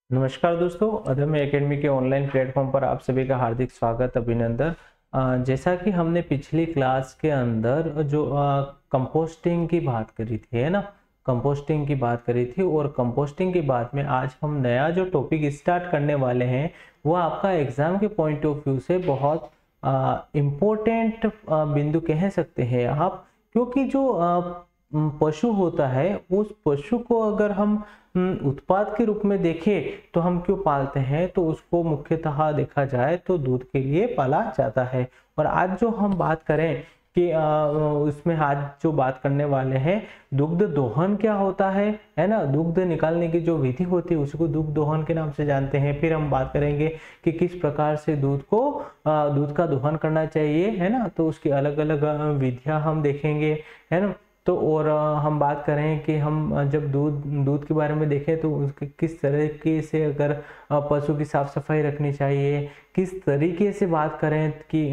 नमस्कार दोस्तों, अदम्य एकेडमी के ऑनलाइन प्लेटफॉर्म पर आप सभी का हार्दिक स्वागत अभिनंदन। जैसा कि हमने पिछली क्लास के अंदर जो कंपोस्टिंग की बात करी थी, है ना, कंपोस्टिंग की बात करी थी। और कंपोस्टिंग की बात में आज हम नया जो टॉपिक स्टार्ट करने वाले हैं वो आपका एग्जाम के पॉइंट ऑफ व्यू से बहुत इम्पोर्टेंट बिंदु कह सकते हैं आप, क्योंकि जो पशु होता है उस पशु को अगर हम उत्पाद के रूप में देखें तो हम क्यों पालते हैं, तो उसको मुख्यतः देखा जाए तो दूध के लिए पाला जाता है। और आज जो हम बात करें कि उसमें आज जो बात करने वाले हैं, दुग्ध दोहन क्या होता है ना, दुग्ध निकालने की जो विधि होती है उसको दुग्ध दोहन के नाम से जानते हैं। फिर हम बात करेंगे कि किस प्रकार से दूध का दोहन करना चाहिए, है ना, तो उसकी अलग अलग विधियां हम देखेंगे, है ना। तो और हम बात करें कि हम जब दूध के बारे में देखें तो उसके किस तरीके से अगर पशु की साफ सफाई रखनी चाहिए, किस तरीके से बात करें कि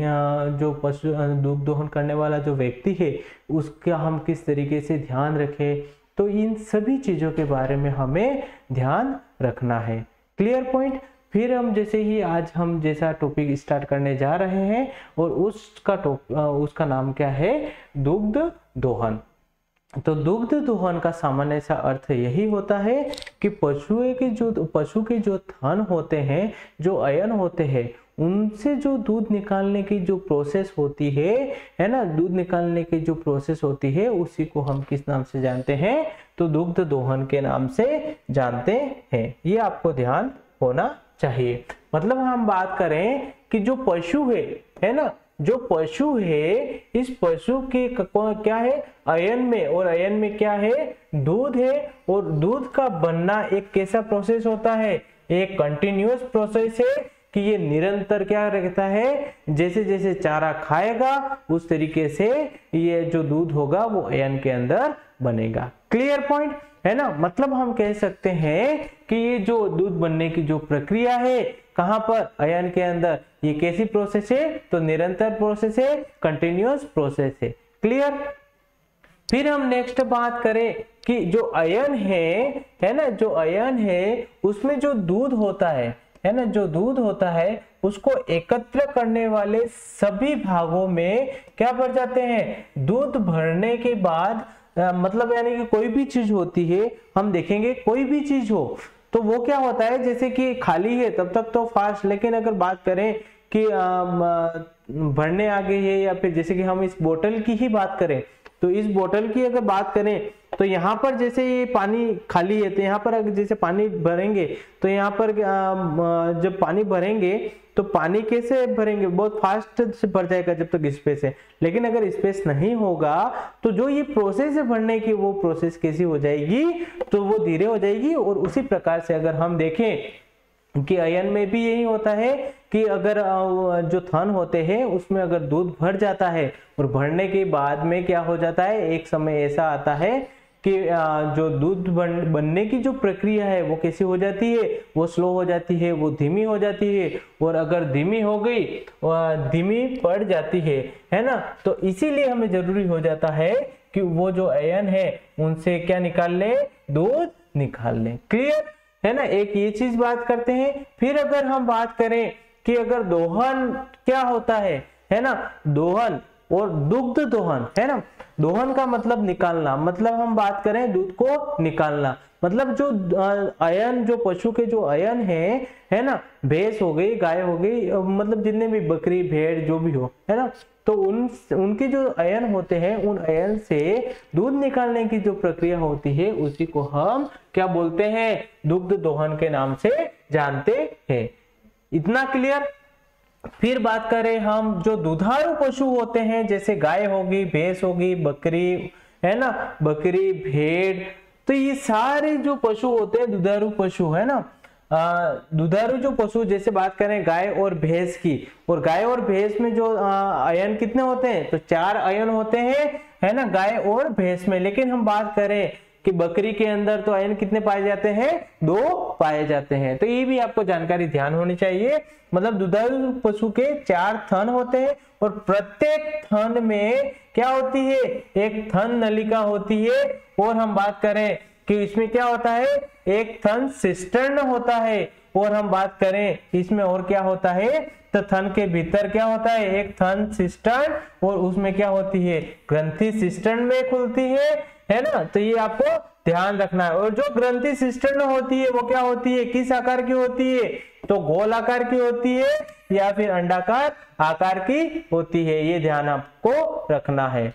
जो पशु दूध दोहन करने वाला जो व्यक्ति है उसका हम किस तरीके से ध्यान रखें, तो इन सभी चीज़ों के बारे में हमें ध्यान रखना है। Clear point. फिर हम जैसे ही आज हम जैसा टॉपिक स्टार्ट करने जा रहे हैं और उसका नाम क्या है, दुग्ध दोहन। तो दुग्ध दोहन का सामान्य सा अर्थ यही होता है कि पशु के जो थन होते हैं, जो अयन होते हैं, उनसे जो दूध निकालने की जो प्रोसेस होती है ना, दूध निकालने की जो प्रोसेस होती है उसी को हम किस नाम से जानते हैं, तो दुग्ध दोहन के नाम से जानते हैं। ये आपको ध्यान होना चाहिए। मतलब हम बात करें कि जो पशु है ना, जो पशु है इस पशु के क्या है, अयन में, और अयन में क्या है, दूध है। और दूध का बनना एक कैसा प्रोसेस होता है, एक कंटिन्यूअस प्रोसेस है कि ये निरंतर क्या रहता है, जैसे जैसे चारा खाएगा उस तरीके से ये जो दूध होगा वो अयन के अंदर बनेगा। क्लियर पॉइंट है ना। मतलब हम कह सकते हैं कि ये जो दूध बनने की जो प्रक्रिया है, कहां पर, अयन के अंदर, ये कैसी प्रोसेस है, तो निरंतर प्रोसेस है, कंटिन्यूअस प्रोसेस है। क्लियर। फिर हम नेक्स्ट बात करें कि जो अयन है ना, जो अयन है उसमें जो दूध होता है ना, जो दूध होता है उसको एकत्र करने वाले सभी भागों में क्या भर जाते हैं, दूध भरने के बाद मतलब यानी कि कोई भी चीज होती है, हम देखेंगे कोई भी चीज हो तो वो क्या होता है, जैसे कि खाली है तब तक तो फास्ट, लेकिन अगर बात करें कि भरने आ गई है, या फिर जैसे कि हम इस बोतल की ही बात करें तो इस बोतल की अगर बात करें तो यहाँ पर जैसे ये पानी खाली है तो यहाँ पर अगर जैसे पानी भरेंगे तो यहाँ पर जब पानी भरेंगे तो पानी कैसे भरेंगे, बहुत फास्ट से भर जाएगा जब तक स्पेस है। लेकिन अगर स्पेस नहीं होगा तो जो ये प्रोसेस है भरने की, वो प्रोसेस कैसी हो जाएगी, तो वो धीरे हो जाएगी। और उसी प्रकार से अगर हम देखें कि अयन में भी यही होता है कि अगर जो थन होते हैं उसमें अगर दूध भर जाता है और भरने के बाद में क्या हो जाता है, एक समय ऐसा आता है कि जो दूध बनने की जो प्रक्रिया है वो कैसी हो जाती है, वो स्लो हो जाती है, वो धीमी हो जाती है। और अगर धीमी हो गई, धीमी पड़ जाती है ना, तो इसीलिए हमें जरूरी हो जाता है कि वो जो अयन है उनसे क्या निकाल ले, दूध निकाल ले। क्लियर है ना। एक ये चीज बात करते हैं। फिर अगर हम बात करें कि अगर दोहन क्या होता है ना, दोहन और दुग्ध दोहन, है ना, दोहन का मतलब निकालना, मतलब हम बात करें दूध को निकालना, मतलब जो अयन, जो पशु के जो अयन है ना, भैंस हो गई, गाय हो गई, मतलब जितने भी बकरी भेड़ जो भी हो, है ना, तो उनके जो अयन होते हैं उन अयन से दूध निकालने की जो प्रक्रिया होती है उसी को हम क्या बोलते हैं, दुग्ध दोहन के नाम से जानते हैं। इतना क्लियर। फिर बात करें हम जो दुधारू पशु होते हैं, जैसे गाय होगी, भैंस होगी, बकरी, है ना, बकरी, भेड़, तो ये सारे जो पशु होते हैं दुधारू पशु, है ना। दुधारू जो पशु, जैसे बात करें गाय और भैंस की, और गाय और भैंस में जो अयन कितने होते हैं, तो 4 अयन होते हैं, है ना, गाय और भैंस में। लेकिन हम बात करें कि बकरी के अंदर तो अयन कितने पाए जाते हैं, 2 पाए जाते हैं। तो ये भी आपको जानकारी ध्यान होनी चाहिए। मतलब दुधारू पशु के 4 थन होते हैं और प्रत्येक थन में क्या होती है, एक थन नलिका होती है। और हम बात करें कि इसमें क्या होता है, एक थन सिस्टर्न होता है। और हम बात करें इसमें और क्या होता है, तो थन के भीतर क्या होता है, एक थन सिस्टर्न, और उसमें क्या होती है, ग्रंथि सिस्टर्न में खुलती है ना। तो ये आपको ध्यान रखना है। और जो ग्रंथि सिस्टर्न होती है वो क्या होती है, किस आकार की होती है, तो गोल आकार की होती है या फिर अंडाकार आकार की होती है, ये ध्यान आपको रखना है।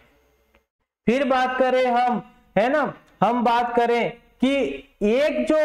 फिर बात करें हम, है ना, हम बात करें कि एक जो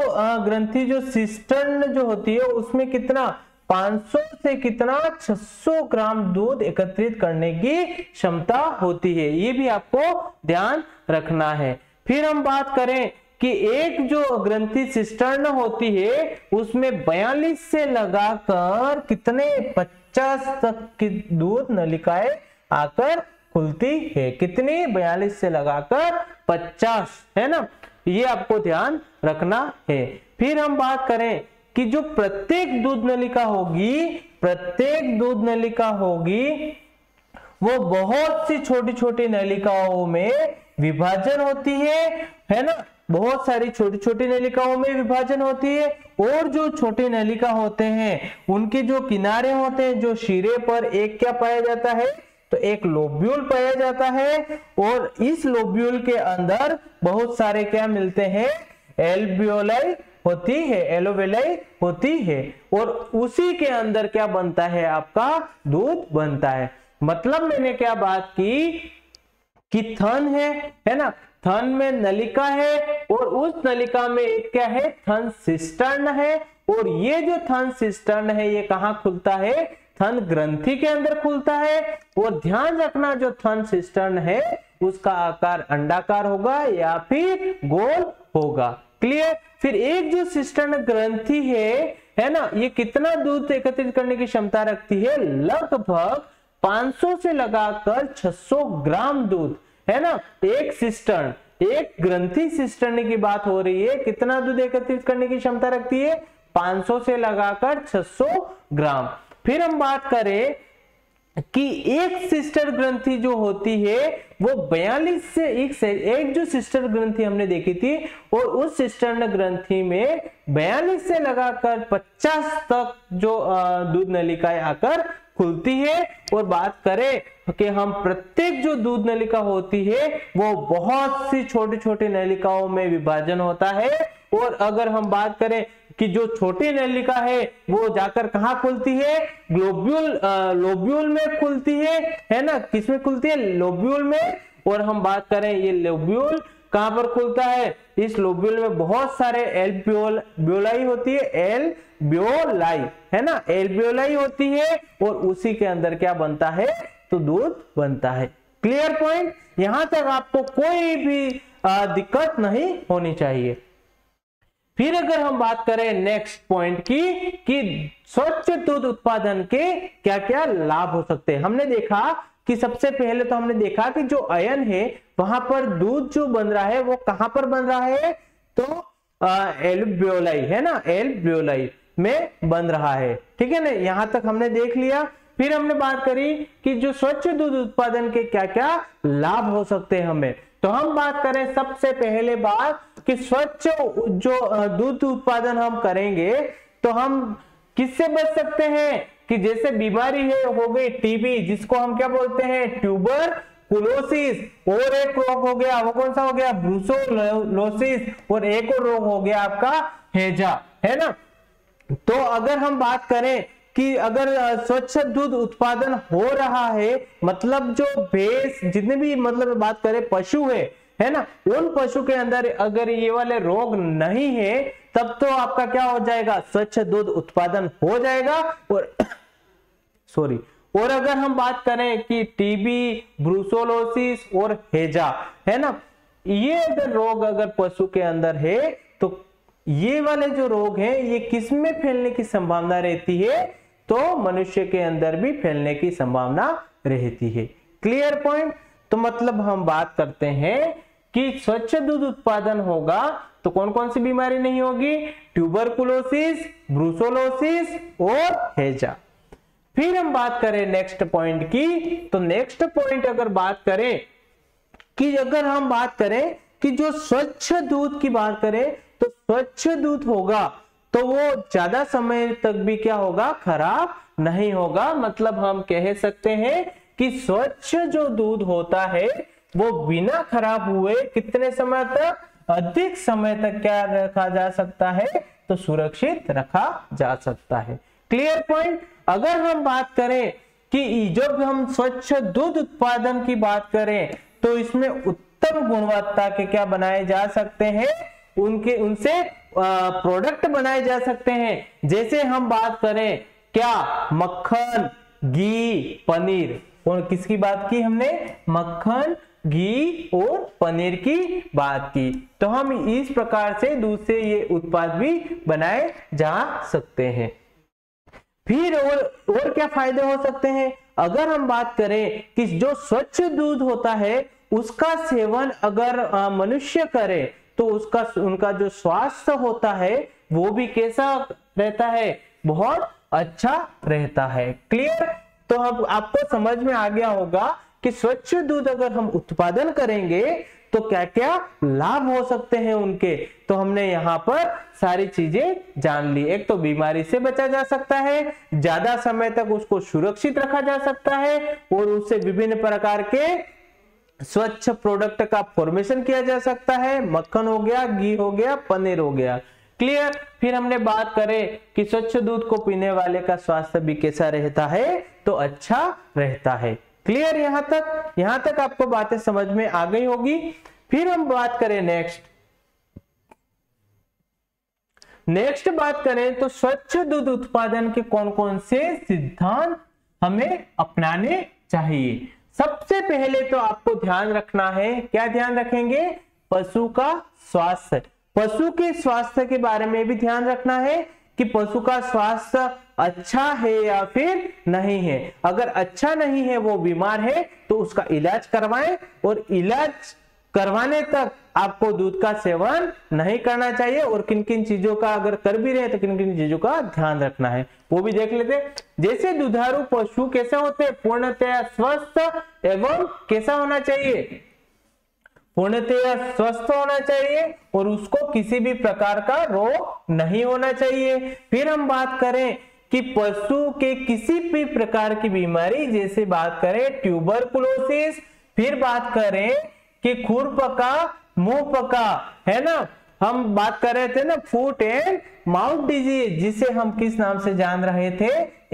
ग्रंथि जो सिस्टर्न जो होती है उसमें कितना 500 से कितना 600 ग्राम दूध एकत्रित करने की क्षमता होती है, ये भी आपको ध्यान रखना है। फिर हम बात करें कि एक जो ग्रंथि सिस्टर्न होती है उसमें 42 से लगाकर कितने 50 तक की दूध नलिकाएं आकर खुलती है, कितनी 42 से लगाकर 50, है ना, ये आपको ध्यान रखना है। फिर हम बात करें कि जो प्रत्येक दूध नलिका होगी, प्रत्येक दूध नलिका होगी वो बहुत सी छोटी छोटी नलिकाओं में विभाजन होती है ना, बहुत सारी छोटी छोटी नलिकाओं में विभाजन होती है। और जो छोटे नलिका होते हैं उनके जो किनारे होते हैं, जो शिरे पर एक क्या पाया जाता है, तो एक लोब्यूल पाया जाता है। और इस लोब्यूल के अंदर बहुत सारे क्या मिलते हैं, एल्वियोलाई होती है, एलोवेलाई होती है, और उसी के अंदर क्या बनता है, आपका दूध बनता है। मतलब मैंने क्या बात की कि थन है ना, थन में नलिका है और उस नलिका में एक क्या है, थन सिस्टर्न है। और ये जो थन सिस्टर्न है ये कहाँ खुलता है, थन ग्रंथि के अंदर खुलता है। और ध्यान रखना जो थन सिस्टर्न है उसका आकार अंडाकार होगा या फिर गोल होगा। क्लियर। फिर एक जो सिस्टर्न ग्रंथि है ना, ये कितना दूध एकत्रित करने की क्षमता रखती है, लगभग 500 से लगाकर 600 ग्राम दूध, है ना। एक सिस्टर्न, एक ग्रंथि सिस्टर्न की बात हो रही है, कितना दूध एकत्रित करने की क्षमता रखती है, 500 से लगाकर 600 ग्राम। फिर हम बात करें कि एक सिस्टर ग्रंथि जो होती है वो 42 से एक जो सिस्टर ग्रंथि हमने देखी थी और उस सिस्टर ग्रंथि में 42 से लगाकर 50 तक जो दूध नलिकाएं आकर खुलती है। और बात करें कि हम प्रत्येक जो दूध नलिका होती है वो बहुत सी छोटी छोटी नलिकाओं में विभाजन होता है। और अगर हम बात करें कि जो छोटी नलिका है वो जाकर कहां खुलती है, लोब्यूल में खुलती है ना, किसमें खुलती है, लोब्यूल में। और हम बात करें ये लोब्यूल कहां पर खुलता है, इस लोब्यूल में बहुत सारे एल्वियोलाई होती है, एल्वियोलाई, है ना, एल्वियोलाई होती है और उसी के अंदर क्या बनता है, तो दूध बनता है। क्लियर पॉइंट, यहां तक आपको कोई भी दिक्कत नहीं होनी चाहिए। फिर अगर हम बात करें नेक्स्ट पॉइंट की कि स्वच्छ दूध उत्पादन के क्या क्या लाभ हो सकते हैं, हमने देखा कि सबसे पहले तो हमने देखा कि जो अयन है वहां पर दूध जो बन रहा है वो कहां पर बन रहा है, तो एल्वियोलाई, है ना, एल्वियोलाई में बन रहा है। ठीक है ना, यहां तक हमने देख लिया। फिर हमने बात करी कि जो स्वच्छ दूध उत्पादन के क्या क्या लाभ हो सकते हैं हमें, तो हम बात करें सबसे पहले बात कि स्वच्छ जो दूध उत्पादन हम करेंगे तो हम किससे बच सकते हैं, कि जैसे बीमारी है हो गई टीबी, जिसको हम क्या बोलते हैं, ट्यूबरकुलोसिस, और एक रोग हो गया, वो कौन सा हो गया, ब्रूसेलोसिस, और एक और रोग हो गया आपका हैजा, है ना। तो अगर हम बात करें कि अगर स्वच्छ दूध उत्पादन हो रहा है, मतलब जो भैंस जितने भी मतलब बात करें पशु है ना, उन पशु के अंदर अगर ये वाले रोग नहीं है तब तो आपका क्या हो जाएगा, स्वच्छ दूध उत्पादन हो जाएगा। और सॉरी, और अगर हम बात करें कि टीबी, ब्रूसेलोसिस और हैजा, है ना, ये अगर रोग अगर पशु के अंदर है तो ये वाले जो रोग हैं ये किस में फैलने की संभावना रहती है, तो मनुष्य के अंदर भी फैलने की संभावना रहती है। Clear point. तो मतलब हम बात करते हैं कि स्वच्छ दूध उत्पादन होगा तो कौन कौन सी बीमारी नहीं होगी, ट्यूबरकुलोसिस, ब्रूसेलोसिस और हैजा। फिर हम बात करें नेक्स्ट पॉइंट की, तो नेक्स्ट पॉइंट अगर बात करें कि अगर हम बात करें कि जो स्वच्छ दूध की बात करें तो स्वच्छ दूध होगा तो वो ज्यादा समय तक भी क्या होगा, खराब नहीं होगा। मतलब हम कह सकते हैं कि स्वच्छ जो दूध होता है वो बिना खराब हुए कितने समय तक, अधिक समय तक क्या रखा जा सकता है, तो सुरक्षित रखा जा सकता है। Clear point. अगर हम बात करें कि जब हम स्वच्छ दूध उत्पादन की बात करें तो इसमें उत्तम गुणवत्ता के क्या बनाए जा सकते हैं, उनसे प्रोडक्ट बनाए जा सकते हैं। जैसे हम बात करें क्या, मक्खन, घी, पनीर। और किसकी बात की हमने, मक्खन, घी और पनीर की बात की। तो हम इस प्रकार से दूध से ये उत्पाद भी बनाए जा सकते हैं। फिर और क्या फायदे हो सकते हैं, अगर हम बात करें कि जो स्वच्छ दूध होता है उसका सेवन अगर मनुष्य करे तो उनका जो स्वास्थ्य होता है वो भी कैसा रहता है, बहुत अच्छा रहता है। क्लियर। तो अब आपको समझ में आ गया होगा कि स्वच्छ दूध अगर हम उत्पादन करेंगे तो क्या क्या लाभ हो सकते हैं उनके। तो हमने यहाँ पर सारी चीजें जान ली। एक तो बीमारी से बचा जा सकता है, ज्यादा समय तक उसको सुरक्षित रखा जा सकता है और उससे विभिन्न प्रकार के स्वच्छ प्रोडक्ट का फॉर्मेशन किया जा सकता है। मक्खन हो गया, घी हो गया, पनीर हो गया। क्लियर। फिर हमने बात करें कि स्वच्छ दूध को पीने वाले का स्वास्थ्य भी कैसा रहता है, तो अच्छा रहता है। क्लियर। यहां तक आपको बातें समझ में आ गई होगी। फिर हम बात करें नेक्स्ट बात करें तो स्वच्छ दूध उत्पादन के कौन कौन से सिद्धांत हमें अपनाने चाहिए। सबसे पहले तो आपको ध्यान रखना है, क्या ध्यान रखेंगे, पशु का स्वास्थ्य। पशु के स्वास्थ्य के बारे में भी ध्यान रखना है कि पशु का स्वास्थ्य अच्छा है या फिर नहीं है। अगर अच्छा नहीं है, वो बीमार है, तो उसका इलाज करवाएं और इलाज करवाने तक आपको दूध का सेवन नहीं करना चाहिए। और किन किन चीजों का अगर कर भी रहे तो किन किन चीजों का ध्यान रखना है वो भी देख लेते हैं। जैसे दुधारू पशु कैसे होते हैं, पूर्णतया स्वस्थ एवं कैसा होना चाहिए, पूर्णतया स्वस्थ होना चाहिए और उसको किसी भी प्रकार का रोग नहीं होना चाहिए। फिर हम बात करें कि पशु के किसी भी प्रकार की बीमारी, जैसे बात करें ट्यूबरकुलोसिस, फिर बात करें कि खुरपका, मुंहपका, है ना, हम बात कर रहे थे ना फुट एंड माउथ डिजीज, जिसे हम किस नाम से जान रहे थे,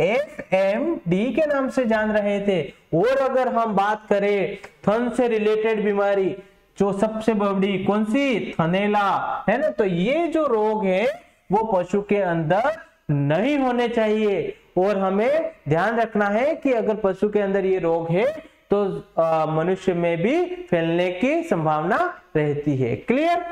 FMD के नाम से जान रहे थे। और अगर हम बात करें थन से रिलेटेड बीमारी, जो सबसे बड़ी कौन सी, थनेला, है ना, तो ये जो रोग है वो पशु के अंदर नहीं होने चाहिए। और हमें ध्यान रखना है कि अगर पशु के अंदर ये रोग है तो मनुष्य में भी फैलने की संभावना रहती है। क्लियर।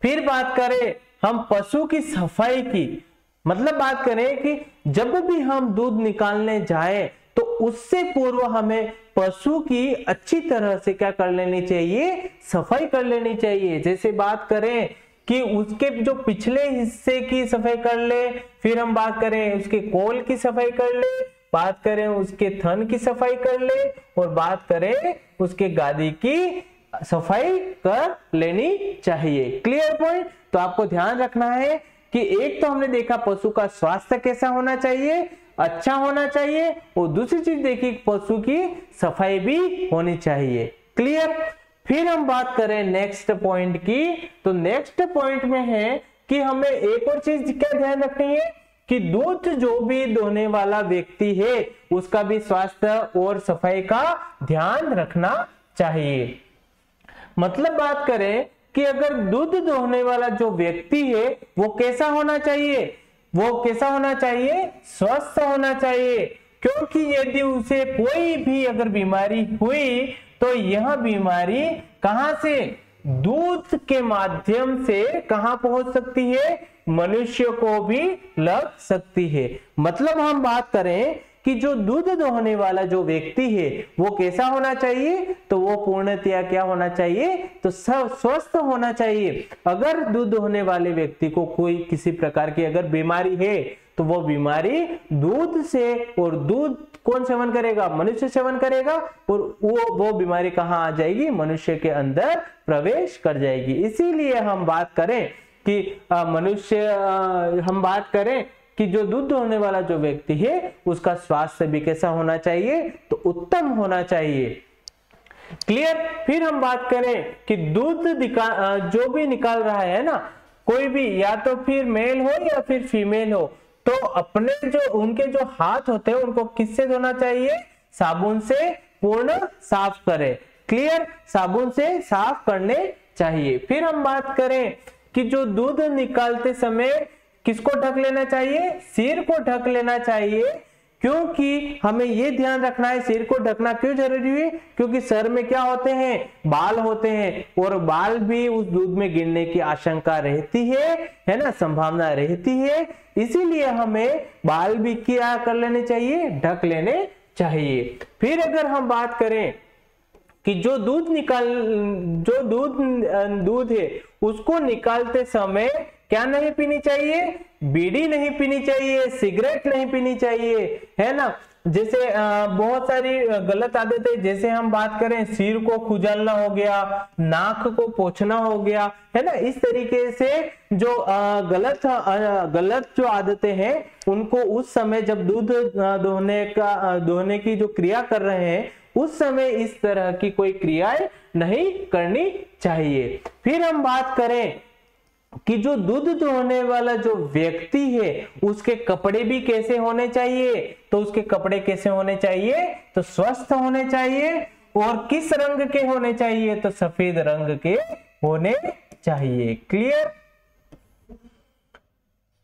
फिर बात करें हम पशु की सफाई की, मतलब बात करें कि जब भी हम दूध निकालने जाएं तो उससे पूर्व हमें पशु की अच्छी तरह से क्या कर लेनी चाहिए, सफाई कर लेनी चाहिए। जैसे बात करें कि उसके जो पिछले हिस्से की सफाई कर ले, फिर हम बात करें उसके कोल की सफाई कर ले, बात करें उसके थन की सफाई कर ले और बात करें उसके गादी की सफाई कर लेनी चाहिए। Clear point. तो आपको ध्यान रखना है कि एक तो हमने देखा पशु का स्वास्थ्य कैसा होना चाहिए, अच्छा होना चाहिए, और दूसरी चीज देखी पशु की सफाई भी होनी चाहिए। क्लियर। फिर हम बात करें नेक्स्ट पॉइंट की, तो नेक्स्ट पॉइंट में है कि हमें एक और चीज क्या ध्यान रखनी है कि दूध जो भी दोहने वाला व्यक्ति है उसका भी स्वास्थ्य और सफाई का ध्यान रखना चाहिए। मतलब बात करें कि अगर दूध दोहने वाला जो व्यक्ति है वो कैसा होना चाहिए, वो कैसा होना चाहिए, स्वस्थ होना चाहिए। क्योंकि यदि उसे कोई भी अगर बीमारी हुई तो यह बीमारी कहां से, दूध के माध्यम से कहां पहुंच सकती है, मनुष्य को भी लग सकती है। मतलब हम बात करें कि जो दूध दोहने वाला जो व्यक्ति है वो कैसा होना चाहिए, तो वो पूर्णतया क्या होना चाहिए, तो स्वस्थ होना चाहिए। अगर दूध दोहने वाले व्यक्ति को कोई किसी प्रकार की अगर बीमारी है तो वो बीमारी दूध से, और दूध कौन सेवन करेगा? मनुष्य सेवन करेगा, और वो बीमारी कहाँ आ जाएगी? मनुष्य के अंदर प्रवेश कर जाएगी। इसीलिए हम बात करें कि जो दूध दोहने वाला जो व्यक्ति है उसका स्वास्थ्य भी कैसा होना चाहिए? तो उत्तम होना चाहिए। क्लियर? फिर हम बात करें कि दूध जो भी निकाल रहा है ना, कोई भी, या तो फिर मेल हो या फिर फीमेल हो, तो अपने जो उनके जो हाथ होते हैं उनको किससे धोना चाहिए? साबुन से पूर्ण साफ करें। क्लियर? साबुन से साफ करने चाहिए। फिर हम बात करें कि जो दूध निकालते समय किसको ढक लेना चाहिए? सिर को ढक लेना चाहिए, क्योंकि हमें ये ध्यान रखना है सिर को ढकना क्यों जरूरी है? क्योंकि सर में क्या होते हैं? बाल होते हैं, और बाल भी उस दूध में गिरने की आशंका रहती है ना, संभावना रहती है। इसीलिए हमें बाल भी क्या कर लेने चाहिए? ढक लेने चाहिए। फिर अगर हम बात करें कि जो दूध है उसको निकालते समय क्या नहीं पीनी चाहिए? बीड़ी नहीं पीनी चाहिए, सिगरेट नहीं पीनी चाहिए, है ना। जैसे बहुत सारी गलत आदतें, जैसे हम बात करें सिर को खुजालना हो गया, नाक को पोंछना हो गया, है ना। इस तरीके से जो गलत जो आदतें हैं उनको उस समय जब दूध दोहने की जो क्रिया कर रहे हैं उस समय इस तरह की कोई क्रियाएं नहीं करनी चाहिए। फिर हम बात करें कि जो दूध दोहने वाला जो व्यक्ति है उसके कपड़े भी कैसे होने चाहिए? तो उसके कपड़े कैसे होने चाहिए? तो स्वस्थ होने चाहिए। और किस रंग के होने चाहिए? तो सफेद रंग के होने चाहिए। क्लियर?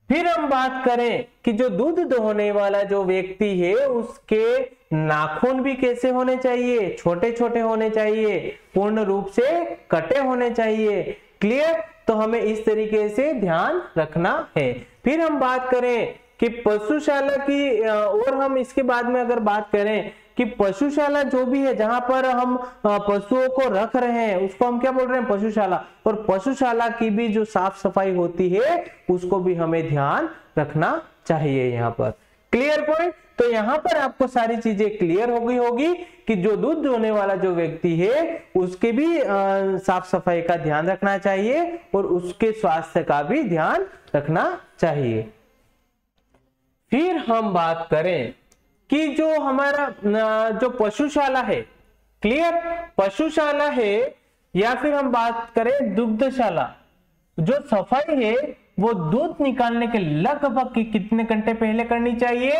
फिर हम बात करें कि जो दूध दोहने वाला जो व्यक्ति है उसके नाखून भी कैसे होने चाहिए? छोटे छोटे होने चाहिए, पूर्ण रूप से कटे होने चाहिए। क्लियर? तो हमें इस तरीके से ध्यान रखना है। फिर हम बात करें कि पशुशाला की, और हम इसके बाद में अगर बात करें कि पशुशाला जो भी है जहां पर हम पशुओं को रख रहे हैं उसको हम क्या बोल रहे हैं? पशुशाला। और पशुशाला की भी जो साफ सफाई होती है उसको भी हमें ध्यान रखना चाहिए यहाँ पर। Clear point? तो यहाँ पर आपको सारी चीजें क्लियर हो गई होगी कि जो दूध दोहने वाला जो व्यक्ति है उसके भी साफ सफाई का ध्यान रखना चाहिए और उसके स्वास्थ्य का भी ध्यान रखना चाहिए। फिर हम बात करें कि जो हमारा जो पशुशाला है, क्लियर, पशुशाला है या फिर हम बात करें दुग्धशाला, जो सफाई है वो दूध निकालने के लगभग कितने घंटे पहले करनी चाहिए?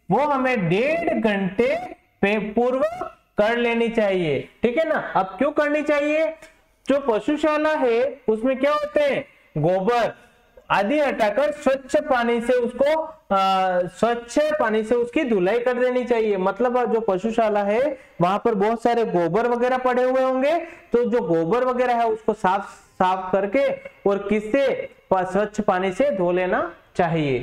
वो हमें 1.5 घंटे पूर्व कर लेनी चाहिए। ठीक है ना। अब क्यों करनी चाहिए? जो पशुशाला है उसमें क्या होते हैं? गोबर आदि हटाकर स्वच्छ पानी से उसकी धुलाई कर देनी चाहिए। मतलब जो पशुशाला है वहां पर बहुत सारे गोबर वगैरह पड़े हुए होंगे, तो जो गोबर वगैरह है उसको साफ करके और किससे? स्वच्छ पानी से धो लेना चाहिए।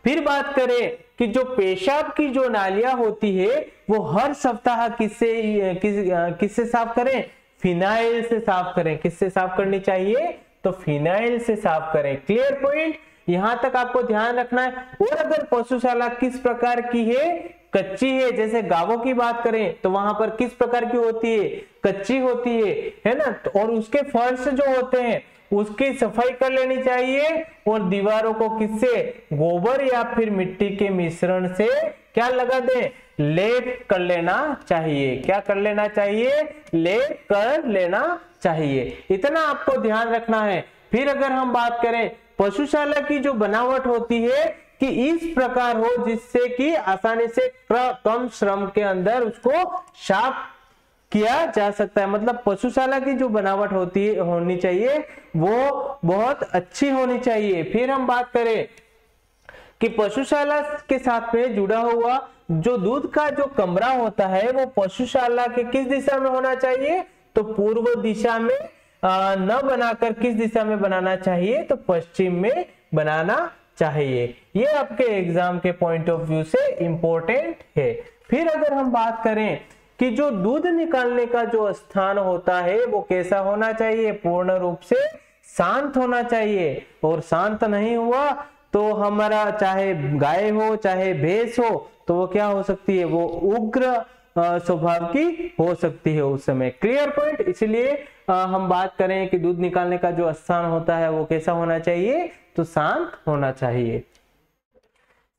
फिर बात करें कि जो पेशाब की जो नालियां होती है वो हर सप्ताह किससे साफ करें? फिनाइल से साफ करें। किससे साफ करनी चाहिए? तो फिनाइल से साफ करें। Clear point? यहां तक आपको ध्यान रखना है। और अगर पशुशाला किस प्रकार की है? कच्ची है। जैसे गायों की बात करें तो वहां पर किस प्रकार की होती है? कच्ची होती है ना। और उसके फर्श जो होते हैं उसकी सफाई कर लेनी चाहिए और दीवारों को किससे? गोबर या फिर मिट्टी के मिश्रण से क्या लगा दें? लेप कर लेना चाहिए। क्या कर लेना चाहिए? लेप कर लेना चाहिए। इतना आपको ध्यान रखना है। फिर अगर हम बात करें पशुशाला की जो बनावट होती है कि इस प्रकार हो जिससे कि आसानी से कम श्रम के अंदर उसको साफ किया जा सकता है। मतलब पशुशाला की जो बनावट होनी चाहिए वो बहुत अच्छी होनी चाहिए। फिर हम बात करें कि पशुशाला के साथ में जुड़ा हुआ जो दूध का जो कमरा होता है वो पशुशाला के किस दिशा में होना चाहिए? तो पूर्व दिशा में न बनाकर किस दिशा में बनाना चाहिए? तो पश्चिम में बनाना चाहिए। ये आपके एग्जाम के पॉइंट ऑफ व्यू से इंपॉर्टेंट है। फिर अगर हम बात करें कि जो दूध निकालने का जो स्थान होता है वो कैसा होना चाहिए? पूर्ण रूप से शांत होना चाहिए। और शांत नहीं हुआ तो हमारा चाहे गाय हो चाहे भैंस हो तो वो क्या हो सकती है, वो उग्र स्वभाव की हो सकती है उस समय। Clear point. इसलिए हम बात करें कि दूध निकालने का जो स्थान होता है वो कैसा होना चाहिए, तो शांत होना चाहिए।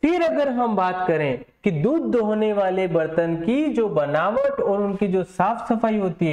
फिर अगर हम बात करें कि दूध दोहने वाले बर्तन की जो बनावट और उनकी जो साफ सफाई होती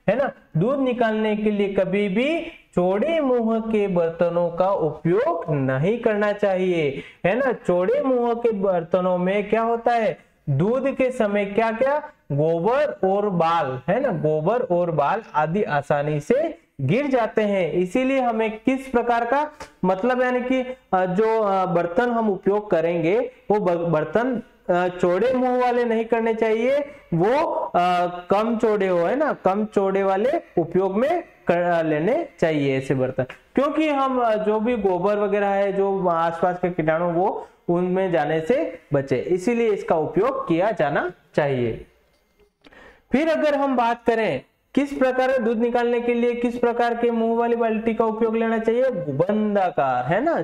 है ना, दूध निकालने के लिए कभी भी चौड़े मुंह के बर्तनों का उपयोग नहीं करना चाहिए, है ना। चौड़े मुंह के बर्तनों में क्या होता है, दूध के समय क्या क्या, गोबर और बाल, है ना, गोबर और बाल आदि आसानी से गिर जाते हैं। इसीलिए हमें किस प्रकार का मतलब यानी कि जो बर्तन हम उपयोग करेंगे वो बर्तन चौड़े मुंह वाले नहीं करने चाहिए, वो कम चौड़े हो, है ना, कम चौड़े वाले उपयोग में लेने चाहिए ऐसे बर्तन। क्योंकि हम जो भी गोबर वगैरह है, जो आसपास के कीटाणु, वो उनमें जाने से बचे, इसीलिए इसका उपयोग किया जाना चाहिए। फिर अगर हम बात करें किस प्रकार दूध निकालने के लिए किस प्रकार के मुंह वाली बाल्टी का उपयोग लेना चाहिए, बंदाकार, है ना,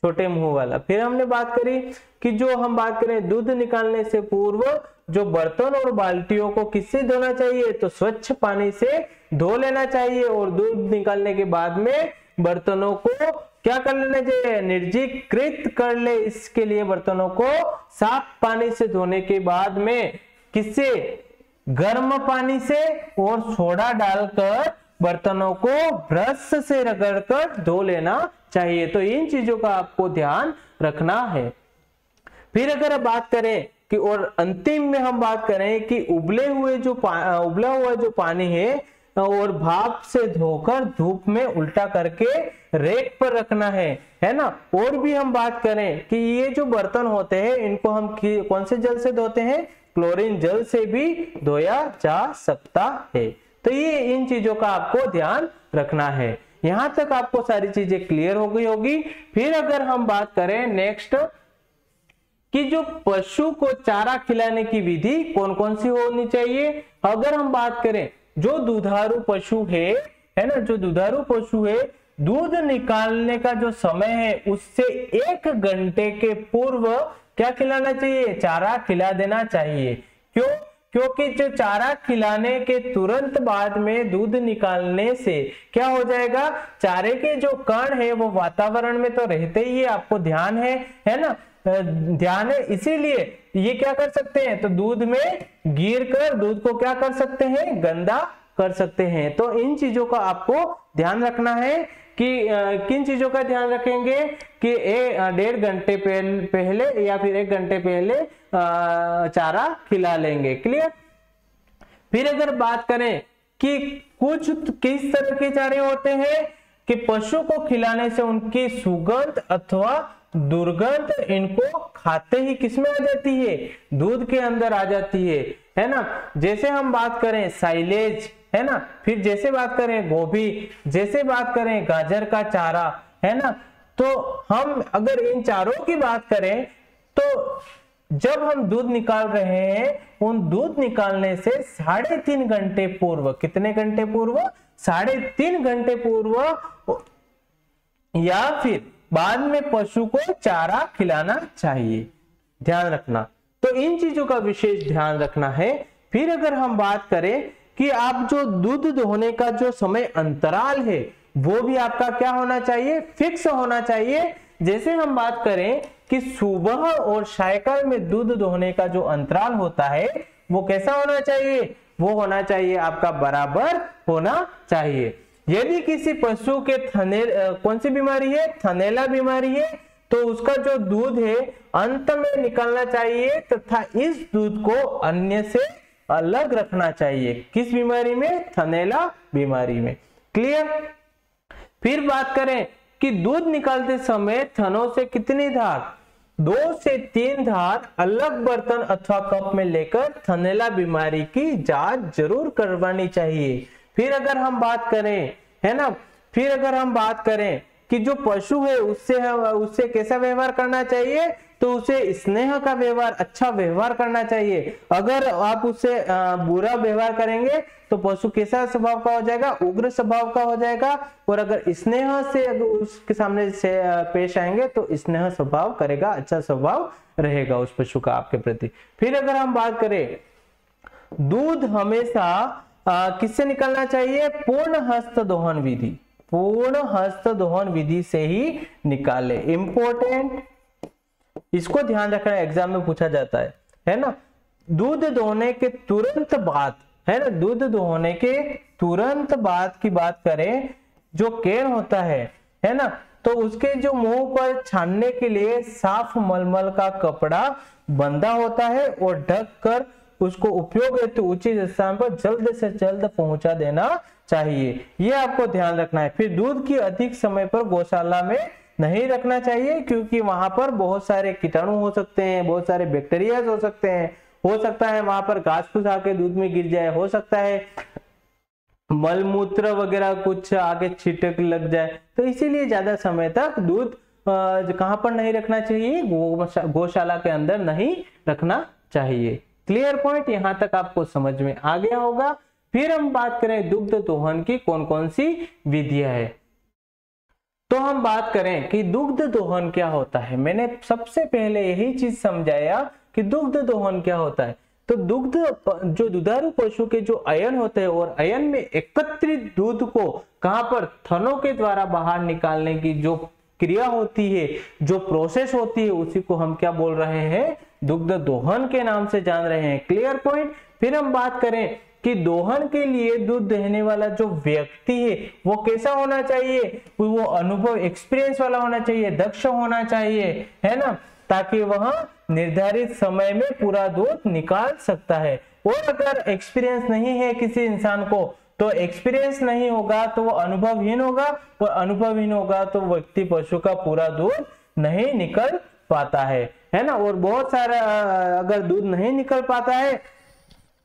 छोटे मुंह वाला। फिर हमने बात करी कि जो हम बात करें दूध निकालने से पूर्व जो बर्तन और बाल्टियों को किससे धोना चाहिए, तो स्वच्छ पानी से धो लेना चाहिए। और दूध निकालने के बाद में बर्तनों को क्या कर लेना चाहिए, निर्जलीकृत कर ले। इसके लिए बर्तनों को साफ पानी से धोने के बाद में किससे, गर्म पानी से और सोडा डालकर बर्तनों को ब्रश से रगड़कर धो लेना चाहिए। तो इन चीजों का आपको ध्यान रखना है। फिर अगर बात करें कि और अंतिम में हम बात करें कि उबला हुआ जो पानी है और भाप से धोकर धूप में उल्टा करके रेक पर रखना है ना। और भी हम बात करें कि ये जो बर्तन होते हैं इनको हम कौन से जल से धोते हैं, क्लोरीन जल से भी धोया जा सकता है। तो ये इन चीजों का आपको ध्यान रखना है। यहां तक आपको सारी चीजें क्लियर हो गई होगी। फिर अगर हम बात करें नेक्स्ट कि जो पशु को चारा खिलाने की विधि कौन कौन सी होनी चाहिए। अगर हम बात करें जो दुधारू पशु है ना, जो दुधारू पशु है, दूध निकालने का जो समय है उससे 1 घंटे के पूर्व क्या खिलाना चाहिए, चारा खिला देना चाहिए। क्यों? क्योंकि जो चारा खिलाने के तुरंत बाद में दूध निकालने से क्या हो जाएगा, चारे के जो कण है वो वातावरण में तो रहते ही है, आपको ध्यान है ना, ध्यान है। इसीलिए ये क्या कर सकते हैं, तो दूध में गिर कर दूध को क्या कर सकते हैं, गंदा कर सकते हैं। तो इन चीजों का आपको ध्यान रखना है कि किन चीजों का ध्यान रखेंगे कि 1.5 घंटे पहले या फिर 1 घंटे पहले चारा खिला लेंगे। क्लियर। फिर अगर बात करें कि कुछ किस तरह के चारे होते हैं कि पशु को खिलाने से उनकी सुगंध अथवा दुर्गंध इनको खाते ही किसमें आ जाती है, दूध के अंदर आ जाती है ना। जैसे हम बात करें साइलेज, है ना, फिर जैसे बात करें गोभी, जैसे बात करें गाजर का चारा, है ना। तो हम अगर इन चारों की बात करें तो जब हम दूध निकाल रहे हैं उन दूध निकालने से 3.5 घंटे पूर्व, कितने घंटे पूर्व, 3.5 घंटे पूर्व या फिर बाद में पशु को चारा खिलाना चाहिए। ध्यान रखना। तो इन चीजों का विशेष ध्यान रखना है। फिर अगर हम बात करें कि आप जो दूध दोहने का जो समय अंतराल है वो भी आपका क्या होना चाहिए, फिक्स होना चाहिए। जैसे हम बात करें कि सुबह और सायंकाल में दूध दोहने का जो अंतराल होता है वो कैसा होना चाहिए, वो होना चाहिए आपका बराबर होना चाहिए। यदि किसी पशु के कौन सी बीमारी है, थनैला बीमारी है, तो उसका जो दूध है अंत में निकलना चाहिए तथा इस दूध को अन्य से अलग रखना चाहिए। किस बीमारी में, थनैला बीमारी में। क्लियर। फिर बात करें कि दूध निकालते समय थनों से कितनी धार, 2 से 3 धार अलग बर्तन अथवा कप में लेकर थनैला बीमारी की जांच जरूर करवानी चाहिए। फिर अगर हम बात करें, है ना, फिर अगर हम बात करें कि जो पशु है उससे कैसा व्यवहार करना चाहिए, तो उसे स्नेह का व्यवहार, अच्छा व्यवहार करना चाहिए। अगर आप उससे बुरा व्यवहार करेंगे तो पशु कैसा स्वभाव का हो जाएगा, उग्र स्वभाव का हो जाएगा। और अगर स्नेह से अगर उसके सामने से पेश आएंगे तो स्नेह स्वभाव करेगा, अच्छा स्वभाव रहेगा उस पशु का आपके प्रति। फिर अगर हम बात करें, दूध हमेशा किससे निकलना चाहिए, पूर्ण हस्त दोहन विधि, पूर्ण हस्त दोहन विधि से ही निकाले। इंपॉर्टेंट, इसको ध्यान रखना, एग्जाम में पूछा जाता है ना। दूध दोहने के तुरंत बाद, है ना, दूध दोहने के तुरंत बाद की बात करें, जो केन होता है ना, तो उसके जो मुंह पर छानने के लिए साफ मलमल का कपड़ा बंधा होता है और ढक कर उसको उपयोग हेतु उचित स्थान पर जल्द से जल्द पहुंचा देना चाहिए। ये आपको ध्यान रखना है। फिर दूध की अधिक समय पर गौशाला में नहीं रखना चाहिए, क्योंकि वहां पर बहुत सारे कीटाणु हो सकते हैं, बहुत सारे बैक्टीरिया हो सकते हैं, हो सकता है वहां पर घास फूस आके दूध में गिर जाए, हो सकता है मलमूत्र वगैरह कुछ आगे छिटक लग जाए। तो इसीलिए ज्यादा समय तक दूध कहां पर नहीं रखना चाहिए, गौशाला के अंदर नहीं रखना चाहिए। क्लियर पॉइंट, यहां तक आपको समझ में आ गया होगा। फिर हम बात करें दुग्ध दोहन की कौन कौन सी विधियां है। तो हम बात करें कि दुग्ध दोहन क्या होता है। मैंने सबसे पहले यही चीज समझाया कि दुग्ध दोहन क्या होता है। तो दुग्ध, जो दुधारू पशु के जो अयन होते हैं और अयन में एकत्रित दूध को कहां पर, थनों के द्वारा बाहर निकालने की जो क्रिया होती है, जो प्रोसेस होती है, उसी को हम क्या बोल रहे हैं, दुग्ध दोहन के नाम से जान रहे हैं। Clear point. फिर हम बात करें कि दोहन के लिए दूध देने वाला जो व्यक्ति है वो कैसा होना चाहिए, वो अनुभव, एक्सपीरियंस वाला होना चाहिए, दक्ष होना चाहिए, है ना, ताकि वह निर्धारित समय में पूरा दूध निकाल सकता है। और अगर एक्सपीरियंस नहीं है किसी इंसान को, तो एक्सपीरियंस नहीं होगा तो वो अनुभवहीन होगा, और अनुभवहीन होगा तो व्यक्ति पशु का पूरा दूध नहीं निकल पाता है ना। और बहुत सारा अगर दूध नहीं निकल पाता है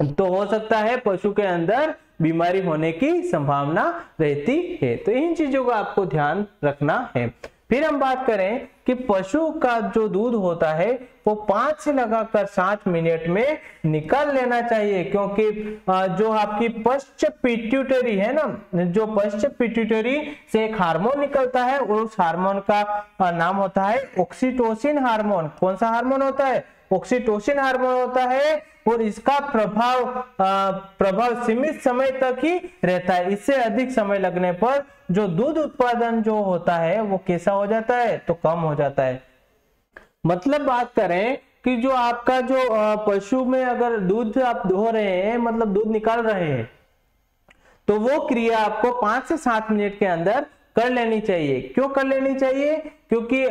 तो हो सकता है पशु के अंदर बीमारी होने की संभावना रहती है। तो इन चीजों का आपको ध्यान रखना है। फिर हम बात करें कि पशु का जो दूध होता है वो 5 से लगाकर 7 मिनट में निकाल लेना चाहिए, क्योंकि जो आपकी पश्च पिट्यूटरी है ना, जो पश्च पिट्यूटरी से एक हार्मोन निकलता है और उस हार्मोन का नाम होता है ऑक्सीटोसिन हार्मोन। कौन सा हार्मोन होता है, ऑक्सीटोसिन हार्मोन होता है। और इसका प्रभाव सीमित समय तक ही रहता है। इससे अधिक समय लगने पर जो दूध उत्पादन जो होता है वो कैसा हो जाता है, तो कम हो जाता है। मतलब बात करें कि जो आपका जो पशु में अगर दूध आप दो रहे हैं, मतलब दूध निकाल रहे हैं, तो वो क्रिया आपको 5 से 7 मिनट के अंदर कर लेनी चाहिए। क्यों कर लेनी चाहिए, क्योंकि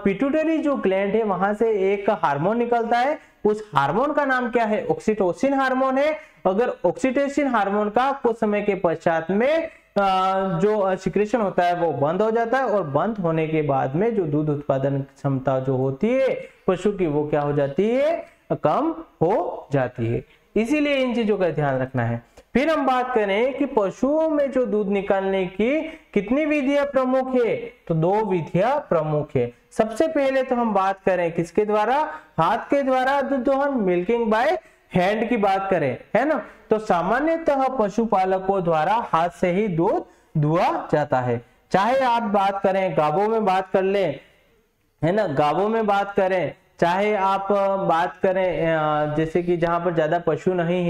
पिट्यूटरी जो ग्लैंड है वहां से एक हार्मोन निकलता है। उस हार्मोन का नाम क्या है, ऑक्सीटोसिन हार्मोन है। अगर ऑक्सीटोसिन हार्मोन का कुछ समय के पश्चात में जो सिक्रेशन होता है वो बंद हो जाता है, और बंद होने के बाद में जो दूध उत्पादन क्षमता जो होती है पशु की, वो क्या हो जाती है, कम हो जाती है। इसीलिए इन चीजों का ध्यान रखना है। फिर हम बात करें कि पशुओं में जो दूध निकालने की कितनी विधियां प्रमुख है, तो 2 विधियां प्रमुख है। सबसे पहले तो हम बात करें किसके द्वारा, हाथ के द्वारा दूध दोहन, मिल्किंग बाय हैंड की बात करें, है ना, तो सामान्यतः पशुपालकों द्वारा हाथ से ही दूध दुहा जाता है। चाहे आप बात करें गावों में बात कर लें, है ना, गावों में बात करें, चाहे आप बात करें जैसे कि जहां पर ज्यादा पशु नहीं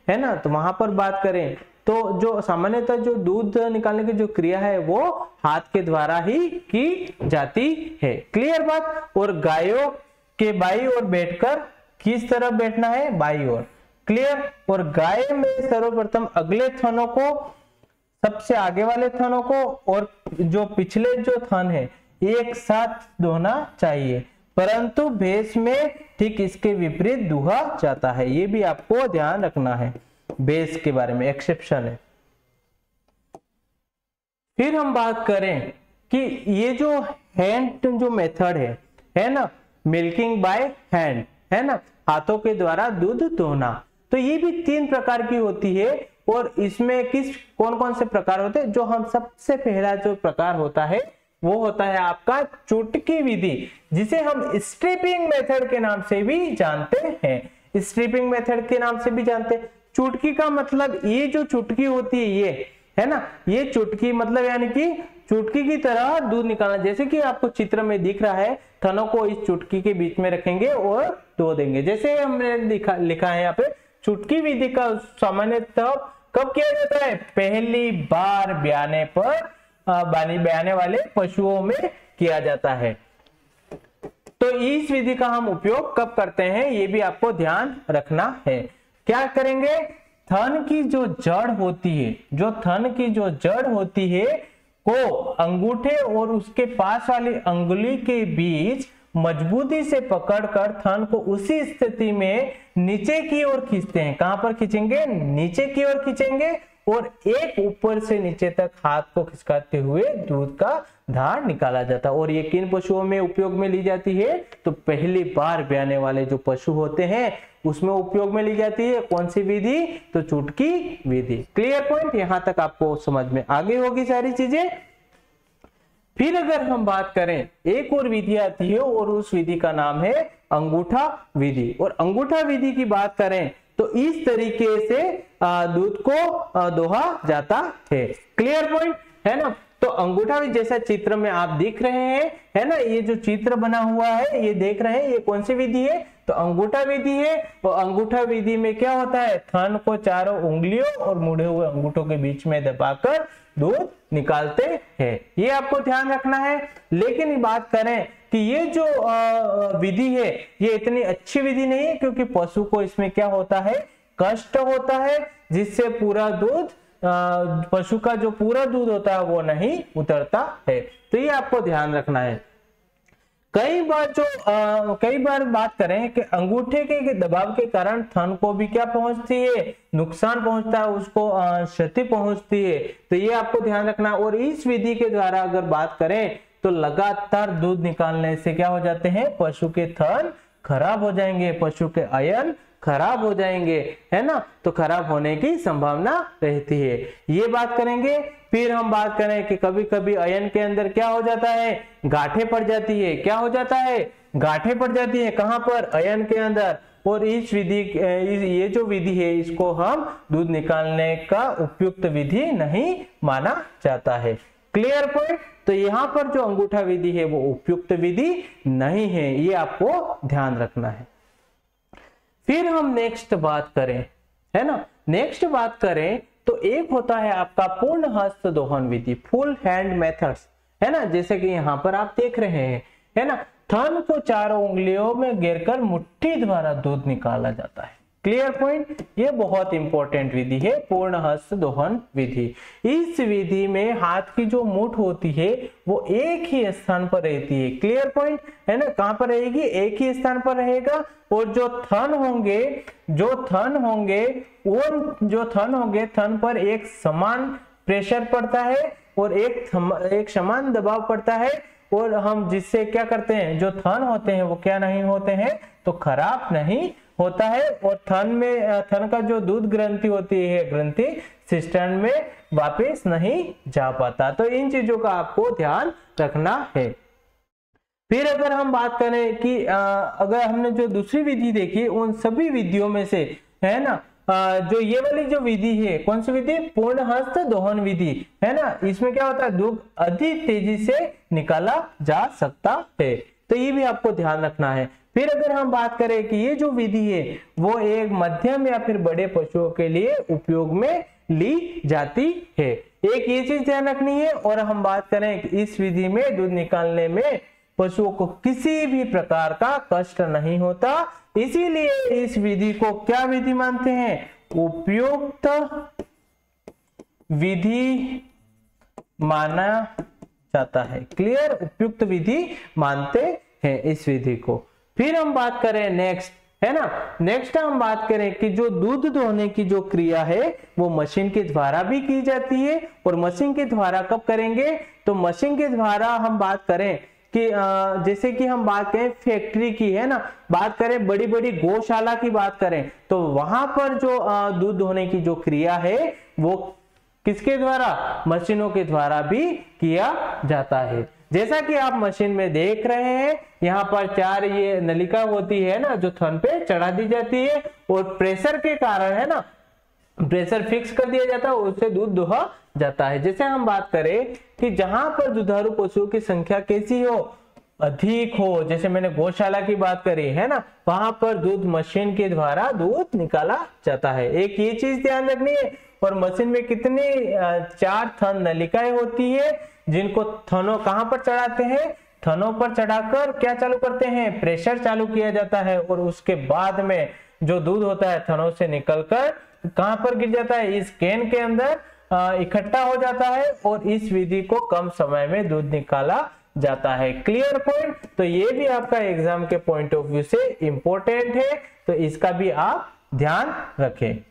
है ना, तो वहां पर बात करें, तो जो सामान्यतः जो दूध निकालने की जो क्रिया है वो हाथ के द्वारा ही की जाती है। क्लियर बात। और गायों के बाई ओर बैठकर, किस तरफ बैठना है, बाई ओर। क्लियर। और गाय में सर्वप्रथम अगले थनों को, सबसे आगे वाले थनों को और जो पिछले जो थन है एक साथ धोना चाहिए, परंतु भैंस में ठीक इसके विपरीत दुहा जाता है। ये भी आपको ध्यान रखना है, भैंस के बारे में एक्सेप्शन है। फिर हम बात करें कि ये जो हैंड जो मेथड है ना, मिल्किंग बाय हैंड, है ना, हाथों के द्वारा दूध दोहना, तो ये भी 3 प्रकार की होती है। और इसमें कौन कौन से प्रकार होते हैं, जो हम सबसे पहला जो प्रकार होता है वो होता है आपका चुटकी विधि, जिसे हम स्ट्रिपिंग मेथड के नाम से भी जानते हैं। स्ट्रिपिंग मेथड के नाम से भी जानते हैं। चुटकी का मतलब ये जो चुटकी होती है ये है ना, ये चुटकी मतलब यानी कि चुटकी की तरह दूध निकालना। जैसे कि आपको चित्र में दिख रहा है, थनों को इस चुटकी के बीच में रखेंगे और धो देंगे। जैसे हमने लिखा है यहाँ पे, चुटकी विधि का सामान्यतः कब किया जाता है? पहली बार ब्याने पर ब्याने वाले पशुओं में किया जाता है। तो इस विधि का हम उपयोग कब करते हैं ये भी आपको ध्यान रखना है। क्या करेंगे? थन की जो जड़ होती है, को अंगूठे और उसके पास वाली अंगुली के बीच मजबूती से पकड़कर थन को उसी स्थिति में नीचे की ओर खींचते हैं। कहां पर खींचेंगे? नीचे की ओर खींचेंगे और एक ऊपर से नीचे तक हाथ को खिसकाते हुए दूध का धार निकाला जाता है। और ये किन पशुओं में उपयोग में ली जाती है? तो पहली बार ब्याने वाले जो पशु होते हैं उसमें उपयोग में ली जाती है। कौन सी विधि? तो चुटकी विधि। Clear point? यहां तक आपको समझ में आ गई होगी सारी चीजें। फिर अगर हम बात करें, एक और विधि आती है और उस विधि का नाम है अंगूठा विधि। और अंगूठा विधि की बात करें तो इस तरीके से दूध को दोहा जाता है। क्लियर पॉइंट है ना? तो अंगूठा विधि जैसा चित्र में आप देख रहे हैं, है ना, ये जो चित्र बना हुआ है ये देख रहे हैं, ये कौन सी विधि है? तो अंगूठा विधि है। तो अंगूठा विधि में क्या होता है? थन को चारों उंगलियों और मुड़े हुए अंगूठों के बीच में दबाकर दूध निकालते हैं। ये आपको ध्यान रखना है। लेकिन बात करें कि ये जो विधि है ये इतनी अच्छी विधि नहीं है, क्योंकि पशु को इसमें क्या होता है? कष्ट होता है, जिससे पूरा दूध पशु का जो पूरा दूध होता है वो नहीं उतरता है। तो ये आपको ध्यान रखना है। कई बार बात करें कि अंगूठे के दबाव के कारण थन को भी क्या पहुंचती है? नुकसान पहुंचता है, उसको क्षति पहुंचती है। तो ये आपको ध्यान रखना। और इस विधि के द्वारा अगर बात करें तो लगातार दूध निकालने से क्या हो जाते हैं? पशु के थन खराब हो जाएंगे, पशु के अयन खराब हो जाएंगे, है ना। तो खराब होने की संभावना रहती है, ये बात करेंगे। फिर हम बात करें कि कभी कभी अयन के अंदर क्या हो जाता है? गांठें पड़ जाती है। क्या हो जाता है? गांठें पड़ जाती है। कहां पर? अयन के अंदर। और इस विधि, ये जो विधि है इसको हम दूध निकालने का उपयुक्त विधि नहीं माना जाता है। Clear point? तो यहाँ पर जो अंगूठा विधि है वो उपयुक्त विधि नहीं है, ये आपको ध्यान रखना है। फिर हम नेक्स्ट बात करें, है ना, नेक्स्ट बात करें तो एक होता है आपका पूर्ण हस्त दोहन विधि, फुल हैंड मेथड्स, है ना। जैसे कि यहाँ पर आप देख रहे हैं, है ना, थन को चारों उंगलियों में घेरकर मुट्ठी द्वारा दूध निकाला जाता है। Clear point? ये बहुत इंपॉर्टेंट विधि है, पूर्ण हस्त दोहन विधि। इस विधि में हाथ की जो मुठ होती है वो एक ही स्थान पर रहती है। क्लियर पॉइंट है ना? कहां पर रहेगी? एक ही स्थान पर रहेगा। और जो थन होंगे थन पर एक समान प्रेशर पड़ता है और एक समान दबाव पड़ता है। और हम जिससे क्या करते हैं, जो थन होते हैं वो क्या नहीं होते हैं? तो खराब नहीं होता है। और थन का जो दूध ग्रंथि होती है, ग्रंथि सिस्टम में वापस नहीं जा पाता। तो इन चीजों का आपको ध्यान रखना है। फिर अगर हम बात करें कि अगर हमने जो दूसरी विधि देखी, उन सभी विधियों में से, है ना, जो ये वाली जो विधि है, कौन सी विधि? पूर्ण हस्त दोहन विधि, है ना। इसमें क्या होता है? दूध अधिक तेजी से निकाला जा सकता है। तो ये भी आपको ध्यान रखना है। फिर अगर हम बात करें कि ये जो विधि है वो एक मध्यम या फिर बड़े पशुओं के लिए उपयोग में ली जाती है, एक ये चीज ध्यान रखनी है। और हम बात करें कि इस विधि में दूध निकालने में पशुओं को किसी भी प्रकार का कष्ट नहीं होता, इसीलिए इस विधि को क्या विधि मानते हैं? उपयुक्त विधि माना जाता है। क्लियर? उपयुक्त विधि मानते हैं इस विधि को। फिर हम बात करें नेक्स्ट, है ना, नेक्स्ट हम बात करें कि जो दूध दोहने की जो क्रिया है वो मशीन के द्वारा भी की जाती है। और मशीन के द्वारा कब करेंगे? तो मशीन के द्वारा हम बात करें कि जैसे कि हम बात करें फैक्ट्री की, है ना, बात करें बड़ी बड़ी गौशाला की बात करें, तो वहां पर जो दूध दोहने की जो क्रिया है वो किसके द्वारा? मशीनों के द्वारा भी किया जाता है। जैसा कि आप मशीन में देख रहे हैं, यहाँ पर 4 ये नलिका होती है ना, जो थन पे चढ़ा दी जाती है और प्रेशर के कारण है ना, प्रेशर फिक्स कर दिया जाता है, उससे दूध दुहा जाता है। जैसे हम बात करें कि जहां पर दुधारू पशुओं की संख्या कैसी हो, अधिक हो, जैसे मैंने गौशाला की बात करी है ना, वहां पर दूध मशीन के द्वारा दूध निकाला जाता है। एक ये चीज ध्यान रखनी है। और मशीन में कितनी 4 थन नलिकाएं होती है, जिनको थनों कहां पर चढ़ाते हैं, थनों पर चढ़ाकर क्या चालू करते हैं, प्रेशर चालू किया जाता है और उसके बाद में जो दूध होता है थनों से निकलकर कहां पर गिर जाता है, इस कैन के अंदर इकट्ठा हो जाता है और इस विधि को कम समय में दूध निकाला जाता है। Clear point. तो ये भी आपका एग्जाम के पॉइंट ऑफ व्यू से इंपॉर्टेंट है, तो इसका भी आप ध्यान रखें।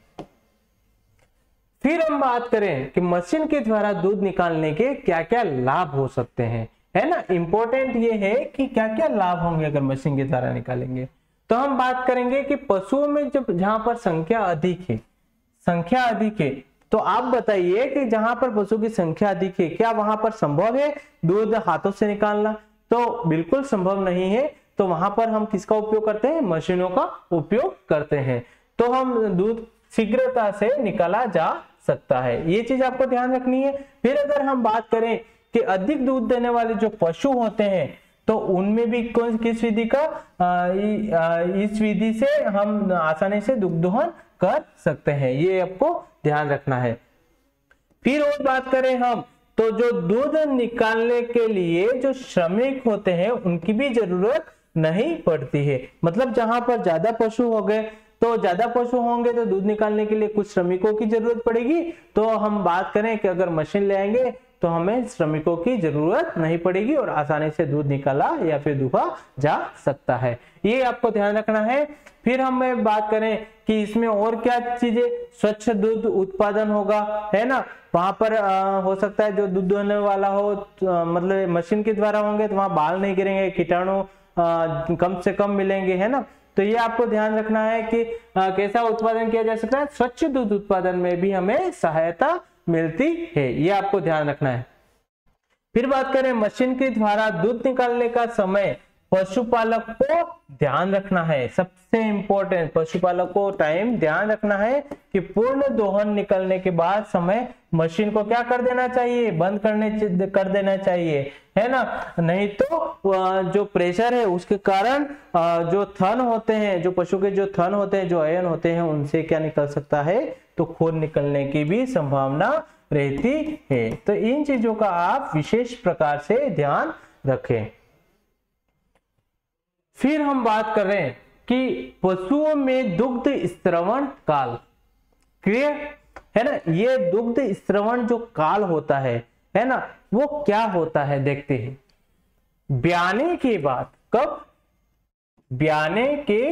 फिर हम बात करें कि मशीन के द्वारा दूध निकालने के क्या क्या लाभ हो सकते हैं, है ना। इंपॉर्टेंट ये है कि क्या क्या लाभ होंगे अगर मशीन के द्वारा निकालेंगे। तो हम बात करेंगे कि पशुओं में जब जहां पर संख्या अधिक है, तो आप बताइए कि जहां पर पशु की संख्या अधिक है, क्या वहां पर संभव है दूध हाथों से निकालना? तो बिल्कुल संभव नहीं है। तो वहां पर हम किसका उपयोग करते हैं, मशीनों का उपयोग करते हैं, तो हम दूध शीघ्रता से निकाला जा सकता है। ये चीज आपको ध्यान रखनी है। फिर अगर हम बात करें कि अधिक दूध देने वाले जो पशु होते हैं, तो उनमें भी किस विधि का, इस विधि से हम आसानी से दुग्ध दोहन कर सकते हैं, ये आपको ध्यान रखना है। फिर और बात करें हम, तो जो दूध निकालने के लिए जो श्रमिक होते हैं उनकी भी जरूरत नहीं पड़ती है। मतलब जहां पर ज्यादा पशु हो गए, तो ज्यादा पशु होंगे तो दूध निकालने के लिए कुछ श्रमिकों की जरूरत पड़ेगी। तो हम बात करें कि अगर मशीन ले आएंगे तो हमें श्रमिकों की जरूरत नहीं पड़ेगी और आसानी से दूध निकाला या फिर दुहा जा सकता है। ये आपको ध्यान रखना है। फिर हम बात करें कि इसमें और क्या चीजें, स्वच्छ दूध उत्पादन होगा, है ना। वहां पर हो सकता है जो दूध दोहने वाला हो, मतलब मशीन के द्वारा होंगे तो वहां बाल नहीं गिरेंगे, कीटाणु कम से कम मिलेंगे, है ना। तो ये आपको ध्यान रखना है कि कैसा उत्पादन किया जा सकता है, स्वच्छ दूध उत्पादन में भी हमें सहायता मिलती है, ये आपको ध्यान रखना है। फिर बात करें मशीन के द्वारा दूध निकालने का समय, पशुपालक को ध्यान रखना है। सबसे इंपॉर्टेंट, पशुपालक को टाइम ध्यान रखना है कि पूर्ण दोहन निकलने के बाद समय मशीन को क्या कर देना चाहिए, बंद कर देना चाहिए, है ना। नहीं तो जो प्रेशर है उसके कारण जो थन होते हैं, जो पशु के जो थन होते हैं, जो अयन होते हैं, उनसे क्या निकल सकता है, तो खून निकलने की भी संभावना रहती है। तो इन चीजों का आप विशेष प्रकार से ध्यान रखें। फिर हम बात कर रहे हैं कि पशुओं में दुग्ध स्त्रवण काल, क्लियर है ना। ये दुग्ध स्त्रवण जो काल होता है ना, वो क्या होता है देखते हैं। ब्याने के बाद, कब, ब्याने के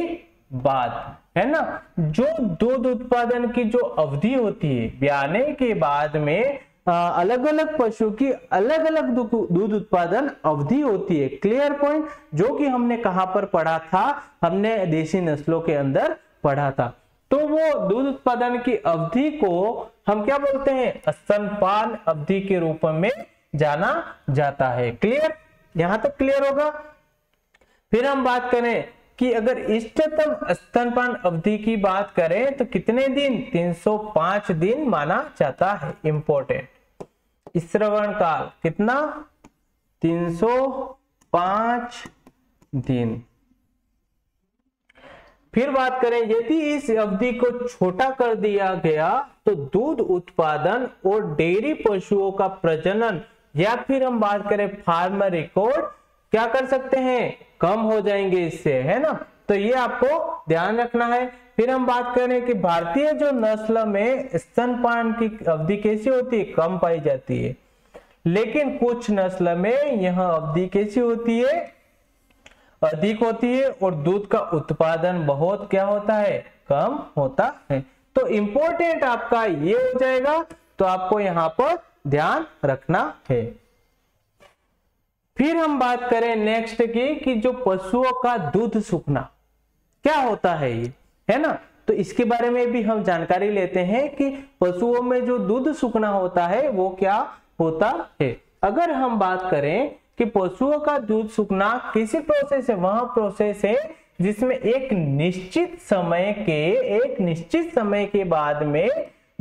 बाद, है ना। जो दूध उत्पादन की जो अवधि होती है, ब्याने के बाद में अलग अलग पशु की अलग अलग दूध उत्पादन अवधि होती है। Clear point. जो कि हमने कहां पर पढ़ा था, हमने देसी नस्लों के अंदर पढ़ा था। तो वो दूध उत्पादन की अवधि को हम क्या बोलते हैं, स्तनपान अवधि के रूप में जाना जाता है। क्लियर, यहां तक क्लियर होगा। फिर हम बात करें कि अगर इष्टतम स्तनपान अवधि की बात करें तो कितने दिन, 305 दिन माना जाता है। इंपॉर्टेंट, स्त्रवण काल कितना, 305 दिन। फिर बात करें, यदि इस अवधि को छोटा कर दिया गया तो दूध उत्पादन और डेयरी पशुओं का प्रजनन, या फिर हम बात करें फार्मर रिकॉर्ड, क्या कर सकते हैं, कम हो जाएंगे इससे, है ना। तो ये आपको ध्यान रखना है। फिर हम बात करें कि भारतीय जो नस्ल में स्तनपान की अवधि कैसी होती है, कम पाई जाती है। लेकिन कुछ नस्ल में यह अवधि कैसी होती है, अधिक होती है और दूध का उत्पादन बहुत क्या होता है, कम होता है। तो इंपॉर्टेंट आपका ये हो जाएगा, तो आपको यहां पर ध्यान रखना है। फिर हम बात करें नेक्स्ट की कि जो पशुओं का दूध सूखना क्या होता है, ये है ना। तो इसके बारे में भी हम जानकारी लेते हैं कि पशुओं में जो दूध सूखना होता है वो क्या होता है। अगर हम बात करें कि पशुओं का दूध सूखना किसी प्रोसेस है, वह प्रोसेस है जिसमें एक निश्चित समय के बाद में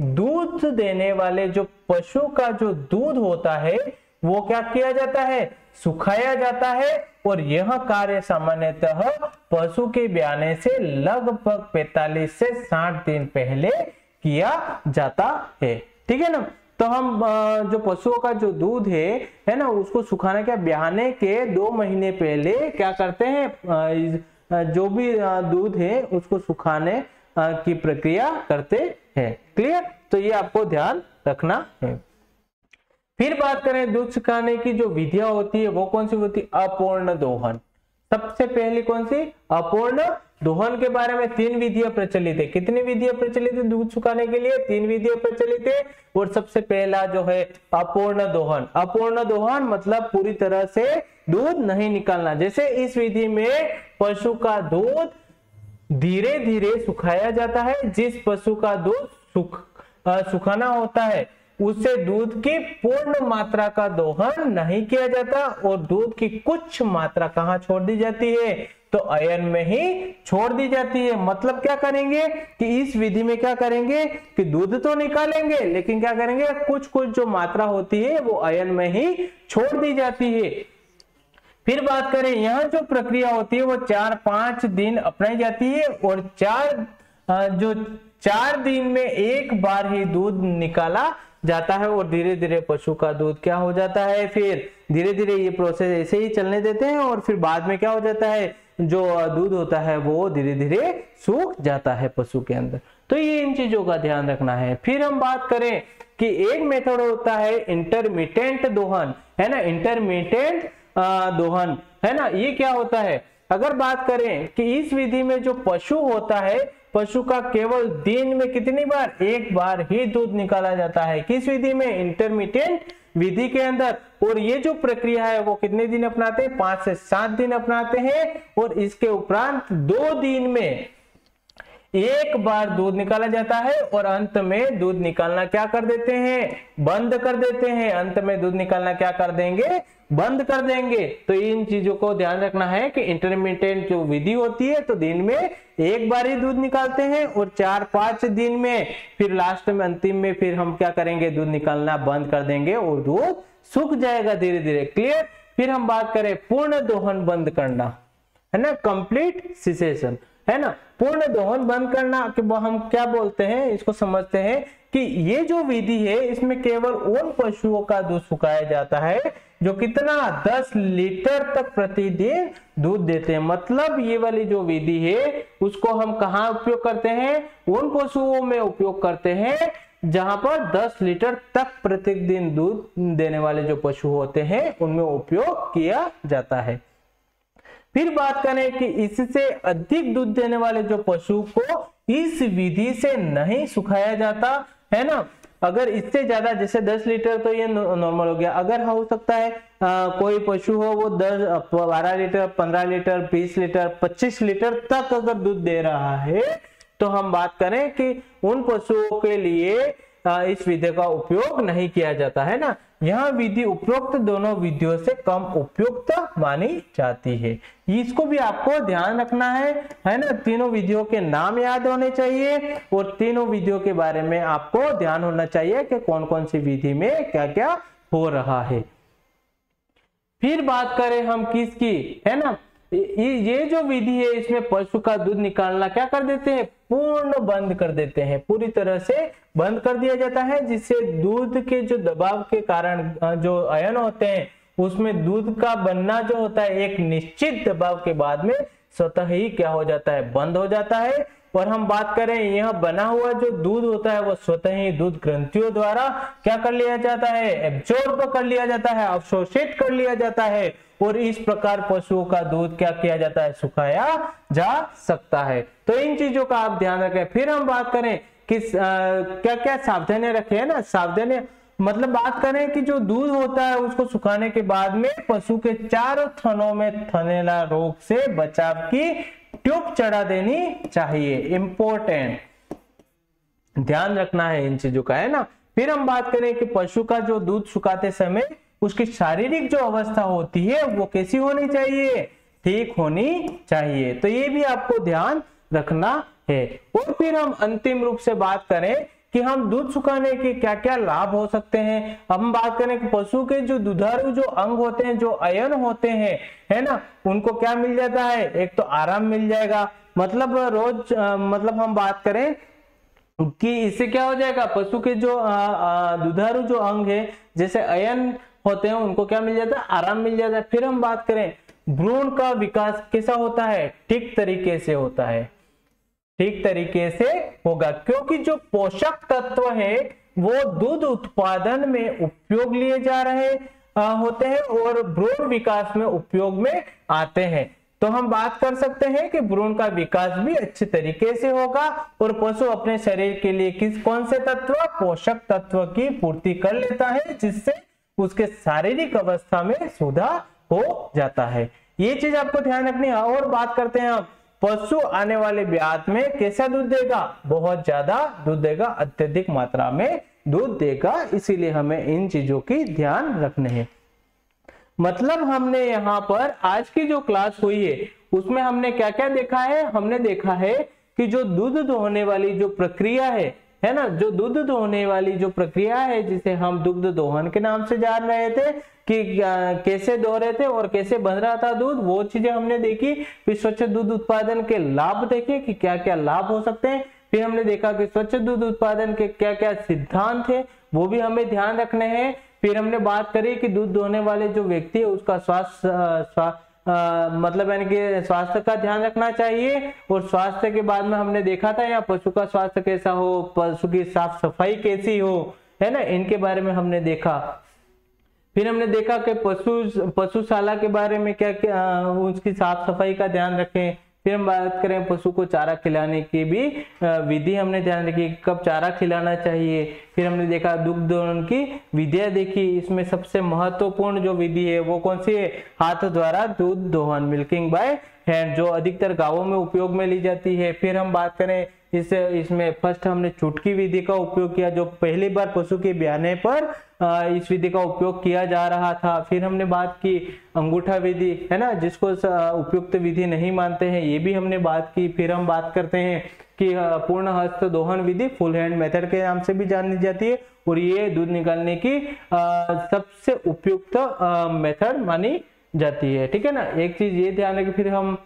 दूध देने वाले जो पशु का जो दूध होता है वो क्या किया जाता है, सुखाया जाता है। और यह कार्य सामान्यतः पशु के ब्याने से लगभग 45 से 60 दिन पहले किया जाता है। ठीक है ना। तो हम जो पशुओं का जो दूध है ना, उसको सुखाने के ब्याने के 2 महीने पहले क्या करते हैं, जो भी दूध है उसको सुखाने की प्रक्रिया करते हैं। क्लियर। तो ये आपको ध्यान रखना है। फिर बात करें दूध सुखाने की जो विधियां होती है वो कौन सी होती है, अपूर्ण दोहन। सबसे पहली कौन सी, अपूर्ण दोहन के बारे में 3 विधियां प्रचलित है। कितनी विधियां प्रचलित है दूध सुखाने के लिए, 3 विधियां प्रचलित है। और सबसे पहला जो है अपूर्ण दोहन। अपूर्ण दोहन मतलब पूरी तरह से दूध नहीं निकालना। जैसे इस विधि में पशु का दूध धीरे धीरे सुखाया जाता है। जिस पशु का दूध सुखाना होता है उससे दूध की पूर्ण मात्रा का दोहन नहीं किया जाता और दूध की कुछ मात्रा कहां छोड़ दी जाती है, तो अयन में ही छोड़ दी जाती है। मतलब क्या करेंगे कि इस विधि में क्या करेंगे कि दूध तो निकालेंगे लेकिन क्या करेंगे, कुछ कुछ जो मात्रा होती है वो अयन में ही छोड़ दी जाती है। फिर बात करें यहाँ जो प्रक्रिया होती है वो 4-5 दिन अपनाई जाती है और 4 दिन में एक बार ही दूध निकाला जाता है और धीरे धीरे पशु का दूध क्या हो जाता है, फिर धीरे धीरे ये प्रोसेस ऐसे ही चलने देते हैं और फिर बाद में क्या हो जाता है, जो दूध होता है वो धीरे धीरे सूख जाता है पशु के अंदर। तो ये इन चीजों का ध्यान रखना है। फिर हम बात करें कि एक मेथड होता है इंटरमिटेंट दोहन, है ना, इंटरमिटेंट दोहन, है ना। ये क्या होता है, अगर बात करें कि इस विधि में जो पशु होता है, पशु का केवल दिन में कितनी बार, एक बार ही दूध निकाला जाता है। किस विधि में, इंटरमिटेंट विधि के अंदर। और ये जो प्रक्रिया है वो कितने दिन अपनाते हैं, 5 से 7 दिन अपनाते हैं। और इसके उपरांत 2 दिन में एक बार दूध निकाला जाता है और अंत में दूध निकालना क्या कर देते हैं, बंद कर देते हैं। अंत में दूध निकालना क्या कर देंगे, बंद कर देंगे। तो इन चीजों को ध्यान रखना है कि इंटरमिटेंट जो विधि होती है तो दिन में एक बार ही दूध निकालते हैं और 4-5 दिन में फिर लास्ट में अंतिम में फिर हम क्या करेंगे, दूध निकालना बंद कर देंगे और दूध सूख जाएगा धीरे धीरे। क्लियर। फिर हम बात करें पूर्ण दोहन बंद करना, है ना, कंप्लीट सिसेशन, है ना। पूर्ण दोहन बंद करना कि हम क्या बोलते हैं, इसको समझते हैं कि ये जो विधि है इसमें केवल उन पशुओं का दूध सुखाया जाता है जो कितना 10 लीटर तक प्रतिदिन दूध देते हैं। मतलब ये वाली जो विधि है उसको हम कहाँ उपयोग करते हैं, उन पशुओं में उपयोग करते हैं जहां पर 10 लीटर तक प्रतिदिन दूध देने वाले जो पशु होते हैं उनमें उपयोग किया जाता है। फिर बात करें कि इससे अधिक दूध देने वाले जो पशु को इस विधि से नहीं सुखाया जाता, है ना। अगर इससे ज्यादा जैसे 10 लीटर तो ये नॉर्मल हो गया। अगर हो सकता है कोई पशु हो वो 12 लीटर, 15 लीटर, 20 लीटर, 25 लीटर तक अगर दूध दे रहा है तो हम बात करें कि उन पशुओं के लिए इस विधि का उपयोग नहीं किया जाता, है ना। यह विधि उपरोक्त दोनों विधियों से कम उपयुक्त मानी जाती है। इसको भी आपको ध्यान रखना है ना। तीनों विधियों के नाम याद होने चाहिए और तीनों विधियों के बारे में आपको ध्यान होना चाहिए कि कौन कौन सी विधि में क्या क्या हो रहा है। फिर बात करें हम किसकी, है ना, ये जो विधि है इसमें पशु का दूध निकालना क्या कर देते हैं, पूर्ण बंद कर देते हैं, पूरी तरह से बंद कर दिया जाता है, जिससे दूध के जो दबाव के कारण जो अयन होते हैं उसमें दूध का बनना जो होता है एक निश्चित दबाव के बाद में स्वतः ही क्या हो जाता है, बंद हो जाता है। और हम बात करें यह बना हुआ जो दूध होता है वो स्वतः ही दूध ग्रंथियों द्वारा क्या कर लिया जाता है, एब्जॉर्ब कर लिया जाता है, अवशोषित कर लिया जाता है और इस प्रकार पशुओं का दूध क्या किया जाता है, सुखाया जा सकता है। तो इन चीजों का आप ध्यान रखें। फिर हम बात करें कि क्या क्या सावधानी रखें, ना। सावधानी मतलब बात करें कि जो दूध होता है उसको सुखाने के बाद में पशु के चारों थनों में थनैला रोग से बचाव की ट्यूब चढ़ा देनी चाहिए। इंपॉर्टेंट ध्यान रखना है इन चीजों का, है ना। फिर हम बात करें कि पशु का जो दूध सुखाते समय उसकी शारीरिक जो अवस्था होती है वो कैसी होनी चाहिए, ठीक होनी चाहिए। तो ये भी आपको ध्यान रखना है। और फिर हम अंतिम रूप से बात करें कि हम दूध सुखाने के क्या क्या लाभ हो सकते हैं। हम बात करें कि पशु के जो दुधारू जो अंग होते हैं, जो अयन होते हैं, है ना, उनको क्या मिल जाता है, एक तो आराम मिल जाएगा। मतलब रोज मतलब हम बात करें कि इससे क्या हो जाएगा, पशु के जो दुधारू जो अंग है, जैसे अयन होते हैं, उनको क्या मिल जाता है, आराम मिल जाता है। फिर हम बात करें भ्रूण का विकास कैसा होता है, ठीक तरीके से होता है, ठीक तरीके से होगा, क्योंकि जो पोषक तत्व है वो दूध उत्पादन में उपयोग लिए जा रहे होते हैं और भ्रूण विकास में उपयोग में आते हैं। तो हम बात कर सकते हैं कि भ्रूण का विकास भी अच्छे तरीके से होगा और पशु अपने शरीर के लिए कौन से तत्व, पोषक तत्व की पूर्ति कर लेता है, जिससे उसके शारीरिक अवस्था में सुधार हो जाता है। ये चीज आपको ध्यान रखनी है। और बात करते हैं हम, पशु आने वाले ब्यात में कैसा दूध देगा, बहुत ज्यादा दूध देगा, अत्यधिक मात्रा में दूध देगा। इसीलिए हमें इन चीजों की ध्यान रखने हैं। मतलब हमने यहाँ पर आज की जो क्लास हुई है उसमें हमने क्या क्या देखा है, हमने देखा है कि जो दूध दोहने वाली जो प्रक्रिया है ना, जो दूध दोहने वाली जो प्रक्रिया है, जिसे हम दुग्ध दोहन के नाम से जान रहे थे कि कैसे दो रहे थे और कैसे बन रहा था दूध, वो चीजें हमने देखी। फिर स्वच्छ दूध उत्पादन के लाभ देखे कि क्या क्या लाभ हो सकते हैं। फिर हमने देखा कि स्वच्छ दूध उत्पादन के क्या क्या सिद्धांत है, वो भी हमें ध्यान रखने हैं। फिर हमने बात करी कि दूध दोहने वाले जो व्यक्ति है उसका मतलब यानी कि स्वास्थ्य का ध्यान रखना चाहिए। और स्वास्थ्य के बाद में हमने देखा था यहाँ पशु का स्वास्थ्य कैसा हो, पशु की साफ सफाई कैसी हो, है ना, इनके बारे में हमने देखा। फिर हमने देखा कि पशुशाला के बारे में क्या क्या उसकी साफ सफाई का ध्यान रखें। फिर हम बात करें पशु को चारा खिलाने की भी विधि हमने ध्यान रखी, कब चारा खिलाना चाहिए। फिर हमने देखा दुग्ध दोहन की विधियां देखी, इसमें सबसे महत्वपूर्ण जो विधि है वो कौन सी है, हाथ द्वारा दूध दोहन, मिल्किंग बाय हैंड, जो अधिकतर गांवों में उपयोग में ली जाती है। फिर हम बात करें इसमें फर्स्ट हमने चुटकी विधि का उपयोग किया, जो पहली बार पशु के ब्याने पर इस विधि का उपयोग किया जा रहा था। फिर हमने बात की अंगूठा विधि, है ना, जिसको उपयुक्त विधि नहीं मानते हैं, ये भी हमने बात की। फिर हम बात करते हैं कि पूर्ण हस्त दोहन विधि, फुल हैंड मेथड के नाम से भी जानी जाती है, और ये दूध निकालने की सबसे उपयुक्त मेथड मानी जाती है। ठीक है ना, एक चीज ये ध्यान रखें। फिर हम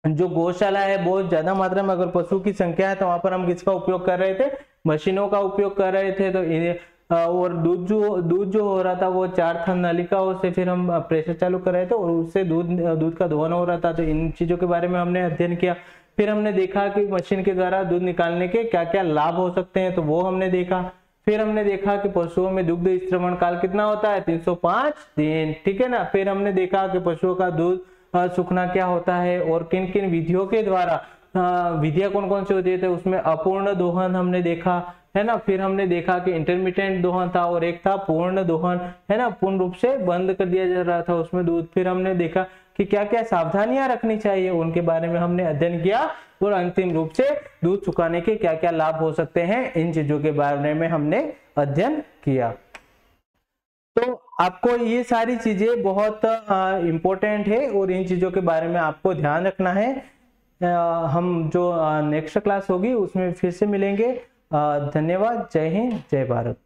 जो गौशाला है, बहुत ज्यादा मात्रा में अगर पशु की संख्या है तो वहां पर हम किसका उपयोग कर रहे थे, मशीनों का उपयोग कर रहे थे। तो और दूध जो हो रहा था वो 4 थन नलिकाओं से फिर हम प्रेशर चालू कर रहे थे और उससे दूध का दोहन हो रहा था। तो इन चीजों के बारे में हमने अध्ययन किया। फिर हमने देखा कि मशीन के द्वारा दूध निकालने के क्या क्या लाभ हो सकते हैं, तो वो हमने देखा। फिर हमने देखा कि पशुओं में दुग्ध स्त्रवण काल कितना होता है, 305 दिन। ठीक है ना। फिर हमने देखा कि पशुओं का दूध सूखना क्या होता है और किन किन विधियों के द्वारा, विधियां कौन कौन सी होती है, तो उसमें अपूर्ण दोहन हमने देखा, है ना। फिर हमने देखा कि इंटरमिटेंट दोहन था और एक था पूर्ण दोहन, है ना, पूर्ण रूप से बंद कर दिया जा रहा था उसमें दूध। फिर हमने देखा कि क्या क्या सावधानियां रखनी चाहिए, उनके बारे में हमने अध्ययन किया। और अंतिम रूप से दूध सुखाने के क्या क्या लाभ हो सकते हैं, इन चीजों के बारे में हमने अध्ययन किया। तो आपको ये सारी चीजें बहुत इम्पोर्टेंट है और इन चीजों के बारे में आपको ध्यान रखना है। हम जो नेक्स्ट क्लास होगी उसमें फिर से मिलेंगे। धन्यवाद। जय हिंद, जय भारत।